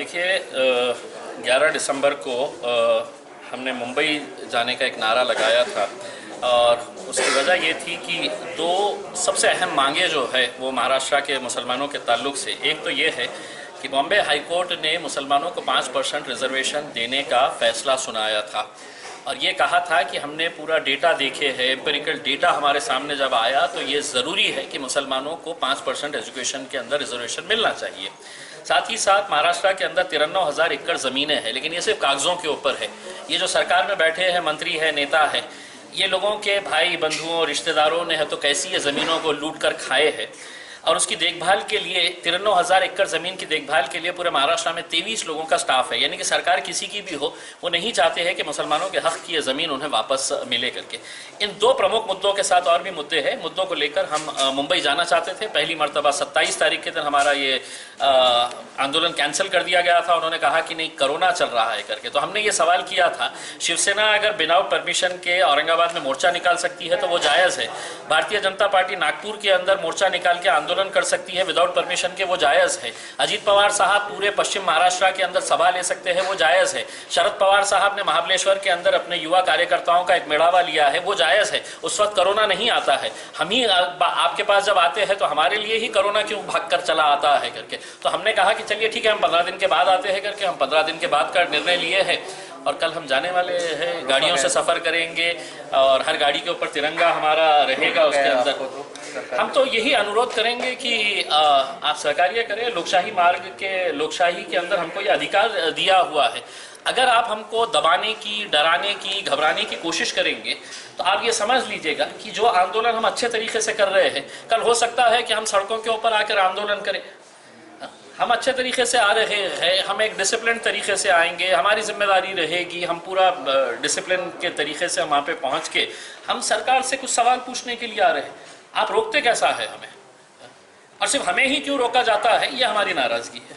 देखिए 11 दिसंबर को हमने मुंबई जाने का एक नारा लगाया था और उसकी वजह ये थी कि दो सबसे अहम मांगे जो है वो महाराष्ट्र के मुसलमानों के ताल्लुक से, एक तो ये है कि बॉम्बे हाई कोर्ट ने मुसलमानों को 5% रिजर्वेशन देने का फैसला सुनाया था और ये कहा था कि हमने पूरा डेटा देखे है, एम्पेरिकल डेटा हमारे सामने जब आया तो ये ज़रूरी है कि मुसलमानों को 5% एजुकेशन के अंदर रिजर्वेशन मिलना चाहिए। साथ ही साथ महाराष्ट्र के अंदर 93,000 एकड़ ज़मीनें हैं, लेकिन ये सिर्फ कागज़ों के ऊपर है। ये जो सरकार में बैठे हैं मंत्री है, नेता है, ये लोगों के भाई बंधुओं रिश्तेदारों ने है तो कैसी ये ज़मीनों को लूट कर खाए हैं और उसकी देखभाल के लिए 93,000 एकड़ ज़मीन की देखभाल के लिए पूरे महाराष्ट्र में 23 लोगों का स्टाफ है। यानी कि सरकार किसी की भी हो, वो नहीं चाहते हैं कि मुसलमानों के हक़ की ये ज़मीन उन्हें वापस मिले करके। इन दो प्रमुख मुद्दों के साथ और भी मुद्दे हैं, मुद्दों को लेकर हम मुंबई जाना चाहते थे। पहली मरतबा 27 तारीख के दिन हमारा ये आंदोलन कैंसिल कर दिया गया था। उन्होंने कहा कि नहीं, कोरोना चल रहा है करके। तो हमने ये सवाल किया था, शिवसेना अगर विदाउट परमिशन के औरंगाबाद में मोर्चा निकाल सकती है तो वो जायज़ है। भारतीय जनता पार्टी नागपुर के अंदर मोर्चा निकाल के आंदोलन कर सकती है विदाउट परमिशन के, वो जायज़ है। अजीत पवार साहब पूरे पश्चिम महाराष्ट्र के अंदर सभा ले सकते हैं, वो जायज़ है। शरद पवार साहब ने महाबलेश्वर के अंदर अपने युवा कार्यकर्ताओं का एक मेड़ावा लिया है, वो जायज़ है। उस वक्त कोरोना नहीं आता है। हम ही आपके पास जब आते हैं तो हमारे लिए ही कोरोना क्यों भाग कर चला आता है करके। तो हमने कहा कि चलिए ठीक है, हम 15 दिन के बाद आते हैं करके। हम 15 दिन के बाद का निर्णय लिए हैं और कल हम जाने वाले हैं, गाड़ियों से सफ़र करेंगे और हर गाड़ी के ऊपर तिरंगा हमारा रहेगा उसके अंदर। हम तो यही अनुरोध करेंगे कि आप सहकार्य करें। लोकशाही मार्ग के, लोकशाही के अंदर हमको ये अधिकार दिया हुआ है। अगर आप हमको दबाने की, डराने की, घबराने की कोशिश करेंगे तो आप ये समझ लीजिएगा कि जो आंदोलन हम अच्छे तरीके से कर रहे हैं, कल हो सकता है कि हम सड़कों के ऊपर आकर आंदोलन करें। हम अच्छे तरीके से आ रहे हैं, हम एक डिसिप्लिन तरीके से आएंगे, हमारी जिम्मेदारी रहेगी, हम पूरा डिसिप्लिन के तरीके से हम वहाँ पे पहुँच के हम सरकार से कुछ सवाल पूछने के लिए आ रहे हैं। आप रोकते कैसा है हमें, और सिर्फ हमें ही क्यों रोका जाता है, ये हमारी नाराज़गी है।